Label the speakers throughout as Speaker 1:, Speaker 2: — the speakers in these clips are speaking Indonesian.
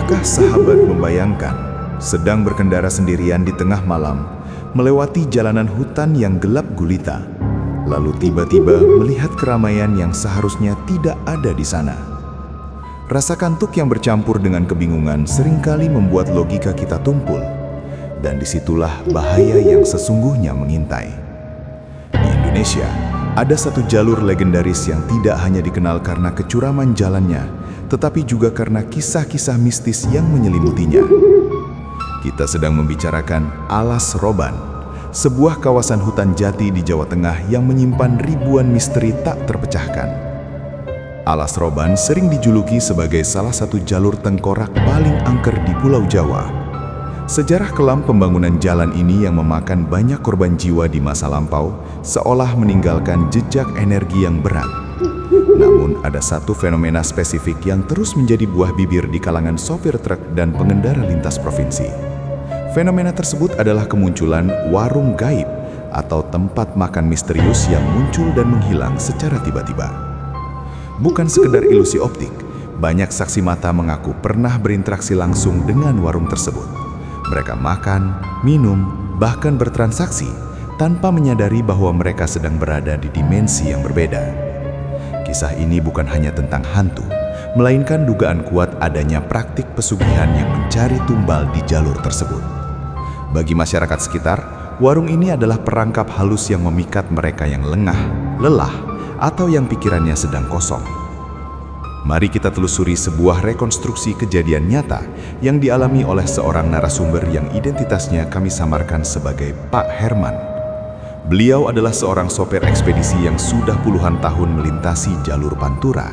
Speaker 1: Pernahkah sahabat membayangkan sedang berkendara sendirian di tengah malam, melewati jalanan hutan yang gelap gulita, lalu tiba-tiba melihat keramaian yang seharusnya tidak ada di sana? Rasa kantuk yang bercampur dengan kebingungan seringkali membuat logika kita tumpul, dan disitulah bahaya yang sesungguhnya mengintai. Di Indonesia, ada satu jalur legendaris yang tidak hanya dikenal karena kecuraman jalannya, tetapi juga karena kisah-kisah mistis yang menyelimutinya. Kita sedang membicarakan Alas Roban, sebuah kawasan hutan jati di Jawa Tengah yang menyimpan ribuan misteri tak terpecahkan. Alas Roban sering dijuluki sebagai salah satu jalur tengkorak paling angker di Pulau Jawa. Sejarah kelam pembangunan jalan ini yang memakan banyak korban jiwa di masa lampau seolah meninggalkan jejak energi yang berat. Namun ada satu fenomena spesifik yang terus menjadi buah bibir di kalangan sopir truk dan pengendara lintas provinsi. Fenomena tersebut adalah kemunculan warung gaib atau tempat makan misterius yang muncul dan menghilang secara tiba-tiba. Bukan sekedar ilusi optik, banyak saksi mata mengaku pernah berinteraksi langsung dengan warung tersebut. Mereka makan, minum, bahkan bertransaksi tanpa menyadari bahwa mereka sedang berada di dimensi yang berbeda. Kisah ini bukan hanya tentang hantu, melainkan dugaan kuat adanya praktik pesugihan yang mencari tumbal di jalur tersebut. Bagi masyarakat sekitar, warung ini adalah perangkap halus yang memikat mereka yang lengah, lelah, atau yang pikirannya sedang kosong. Mari kita telusuri sebuah rekonstruksi kejadian nyata yang dialami oleh seorang narasumber yang identitasnya kami samarkan sebagai Pak Herman. Beliau adalah seorang sopir ekspedisi yang sudah puluhan tahun melintasi jalur Pantura.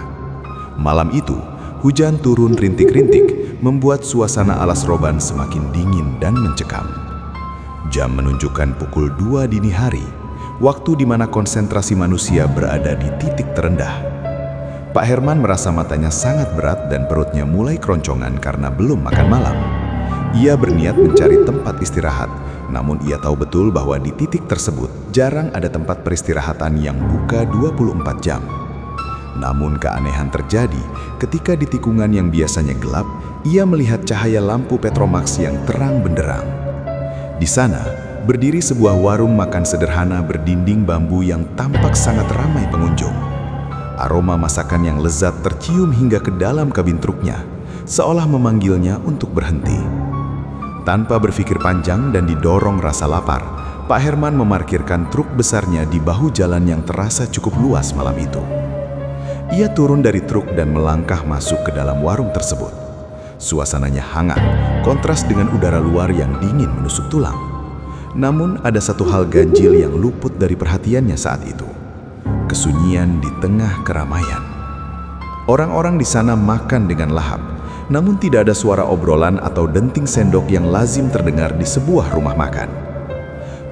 Speaker 1: Malam itu, hujan turun rintik-rintik membuat suasana Alas Roban semakin dingin dan mencekam. Jam menunjukkan pukul 2 dini hari, waktu di mana konsentrasi manusia berada di titik terendah. Pak Herman merasa matanya sangat berat dan perutnya mulai keroncongan karena belum makan malam. Ia berniat mencari tempat istirahat, namun ia tahu betul bahwa di titik tersebut jarang ada tempat peristirahatan yang buka 24 jam. Namun keanehan terjadi ketika di tikungan yang biasanya gelap, ia melihat cahaya lampu Petromax yang terang benderang. Di sana, berdiri sebuah warung makan sederhana berdinding bambu yang tampak sangat ramai pengunjung. Aroma masakan yang lezat tercium hingga ke dalam kabin truknya, seolah memanggilnya untuk berhenti. Tanpa berpikir panjang dan didorong rasa lapar, Pak Herman memarkirkan truk besarnya di bahu jalan yang terasa cukup luas malam itu. Ia turun dari truk dan melangkah masuk ke dalam warung tersebut. Suasananya hangat, kontras dengan udara luar yang dingin menusuk tulang. Namun ada satu hal ganjil yang luput dari perhatiannya saat itu. Kesunyian di tengah keramaian. Orang-orang di sana makan dengan lahap, namun tidak ada suara obrolan atau denting sendok yang lazim terdengar di sebuah rumah makan.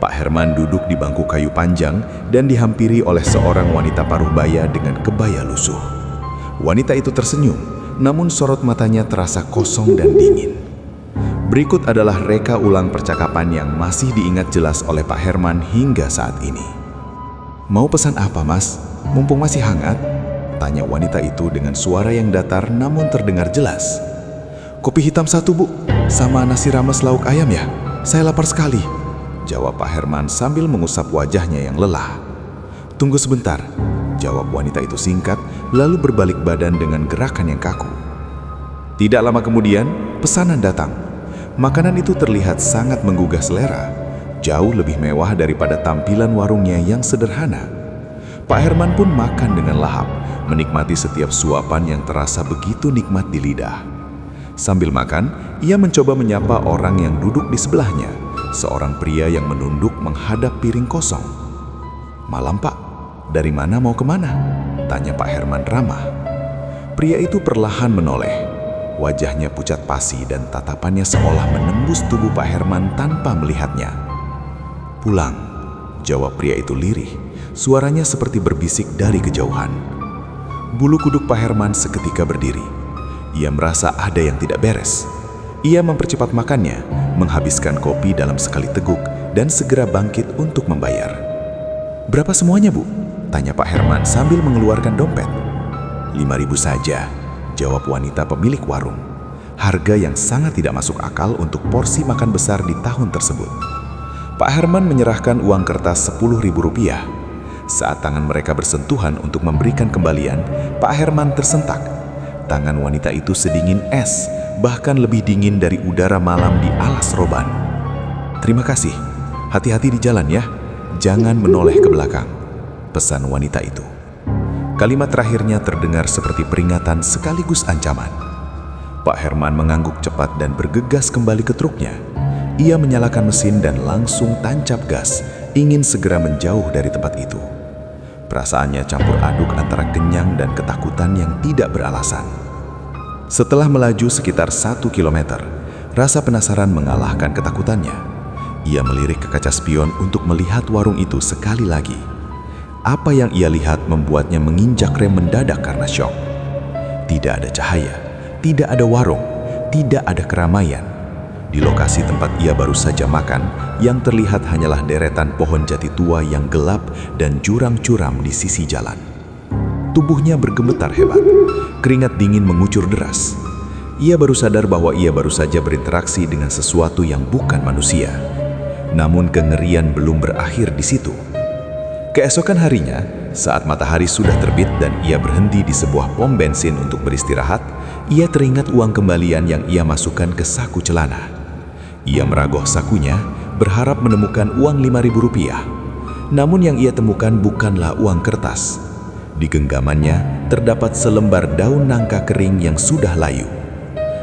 Speaker 1: Pak Herman duduk di bangku kayu panjang dan dihampiri oleh seorang wanita paruh baya dengan kebaya lusuh. Wanita itu tersenyum, namun sorot matanya terasa kosong dan dingin. Berikut adalah reka ulang percakapan yang masih diingat jelas oleh Pak Herman hingga saat ini. "Mau pesan apa, Mas? Mumpung masih hangat?" tanya wanita itu dengan suara yang datar namun terdengar jelas. "Kopi hitam 1, Bu, sama nasi rames lauk ayam ya? Saya lapar sekali," jawab Pak Herman sambil mengusap wajahnya yang lelah. "Tunggu sebentar," jawab wanita itu singkat, lalu berbalik badan dengan gerakan yang kaku. Tidak lama kemudian, pesanan datang. Makanan itu terlihat sangat menggugah selera, jauh lebih mewah daripada tampilan warungnya yang sederhana. Pak Herman pun makan dengan lahap, menikmati setiap suapan yang terasa begitu nikmat di lidah. Sambil makan, ia mencoba menyapa orang yang duduk di sebelahnya, seorang pria yang menunduk menghadap piring kosong. "Malam, Pak. Dari mana mau kemana?" tanya Pak Herman ramah. Pria itu perlahan menoleh. Wajahnya pucat pasi dan tatapannya seolah menembus tubuh Pak Herman tanpa melihatnya. "Pulang," jawab pria itu lirih. Suaranya seperti berbisik dari kejauhan. Bulu kuduk Pak Herman seketika berdiri. Ia merasa ada yang tidak beres. Ia mempercepat makannya, menghabiskan kopi dalam sekali teguk, dan segera bangkit untuk membayar. "Berapa semuanya, Bu?" tanya Pak Herman sambil mengeluarkan dompet. 5.000 saja, jawab wanita pemilik warung. harga yang sangat tidak masuk akal untuk porsi makan besar di tahun tersebut. Pak Herman menyerahkan uang kertas Rp10.000. Saat tangan mereka bersentuhan untuk memberikan kembalian, Pak Herman tersentak. Tangan wanita itu sedingin es, bahkan lebih dingin dari udara malam di alas roban. "Terima kasih, hati-hati di jalan ya, jangan menoleh ke belakang," pesan wanita itu. Kalimat terakhirnya terdengar seperti peringatan sekaligus ancaman. Pak Herman mengangguk cepat dan bergegas kembali ke truknya. Ia menyalakan mesin dan langsung tancap gas, ingin segera menjauh dari tempat itu. Perasaannya campur aduk antara kenyang dan ketakutan yang tidak beralasan. Setelah melaju sekitar 1 kilometer, rasa penasaran mengalahkan ketakutannya. Ia melirik ke kaca spion untuk melihat warung itu sekali lagi. Apa yang ia lihat membuatnya menginjak rem mendadak karena syok. Tidak ada cahaya, tidak ada warung, tidak ada keramaian. Di lokasi tempat ia baru saja makan, yang terlihat hanyalah deretan pohon jati tua yang gelap dan jurang curam di sisi jalan. Tubuhnya bergemetar hebat, keringat dingin mengucur deras. Ia baru sadar bahwa ia baru saja berinteraksi dengan sesuatu yang bukan manusia. Namun kengerian belum berakhir di situ. Keesokan harinya, saat matahari sudah terbit dan ia berhenti di sebuah pom bensin untuk beristirahat, ia teringat uang kembalian yang ia masukkan ke saku celana. Ia merogoh sakunya, berharap menemukan uang Rp5.000. Namun yang ia temukan bukanlah uang kertas. Di genggamannya terdapat selembar daun nangka kering yang sudah layu.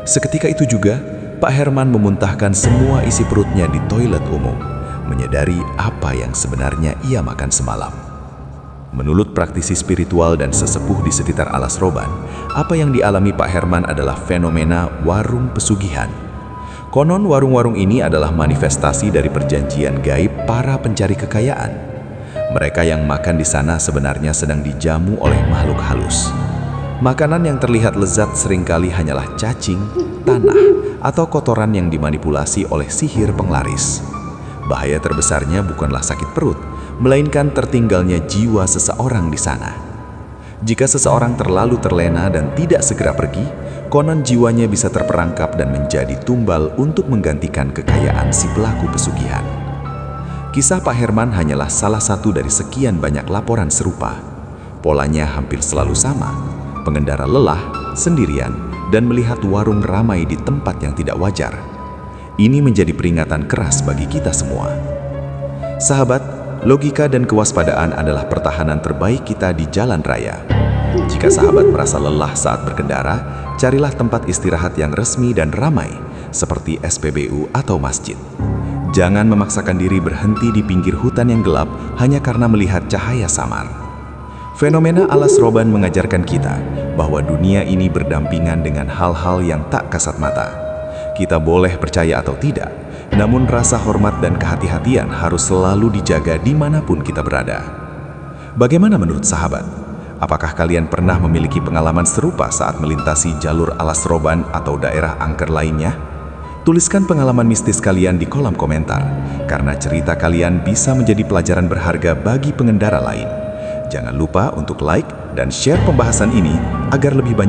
Speaker 1: Seketika itu juga, Pak Herman memuntahkan semua isi perutnya di toilet umum, menyadari apa yang sebenarnya ia makan semalam. Menurut praktisi spiritual dan sesepuh di sekitar alas roban, apa yang dialami Pak Herman adalah fenomena warung pesugihan. Konon warung-warung ini adalah manifestasi dari perjanjian gaib para pencari kekayaan. Mereka yang makan di sana sebenarnya sedang dijamu oleh makhluk halus. Makanan yang terlihat lezat seringkali hanyalah cacing, tanah, atau kotoran yang dimanipulasi oleh sihir penglaris. Bahaya terbesarnya bukanlah sakit perut, melainkan tertinggalnya jiwa seseorang di sana. Jika seseorang terlalu terlena dan tidak segera pergi, konon jiwanya bisa terperangkap dan menjadi tumbal untuk menggantikan kekayaan si pelaku pesugihan. Kisah Pak Herman hanyalah salah satu dari sekian banyak laporan serupa. Polanya hampir selalu sama, pengendara lelah, sendirian, dan melihat warung ramai di tempat yang tidak wajar. Ini menjadi peringatan keras bagi kita semua. Sahabat, logika dan kewaspadaan adalah pertahanan terbaik kita di jalan raya. Jika sahabat merasa lelah saat berkendara, carilah tempat istirahat yang resmi dan ramai, seperti SPBU atau masjid. Jangan memaksakan diri berhenti di pinggir hutan yang gelap hanya karena melihat cahaya samar. Fenomena alas roban mengajarkan kita bahwa dunia ini berdampingan dengan hal-hal yang tak kasat mata. Kita boleh percaya atau tidak, namun rasa hormat dan kehati-hatian harus selalu dijaga dimanapun kita berada. Bagaimana menurut sahabat? Apakah kalian pernah memiliki pengalaman serupa saat melintasi jalur alas roban atau daerah angker lainnya? Tuliskan pengalaman mistis kalian di kolom komentar, karena cerita kalian bisa menjadi pelajaran berharga bagi pengendara lain. Jangan lupa untuk like dan share pembahasan ini agar lebih banyak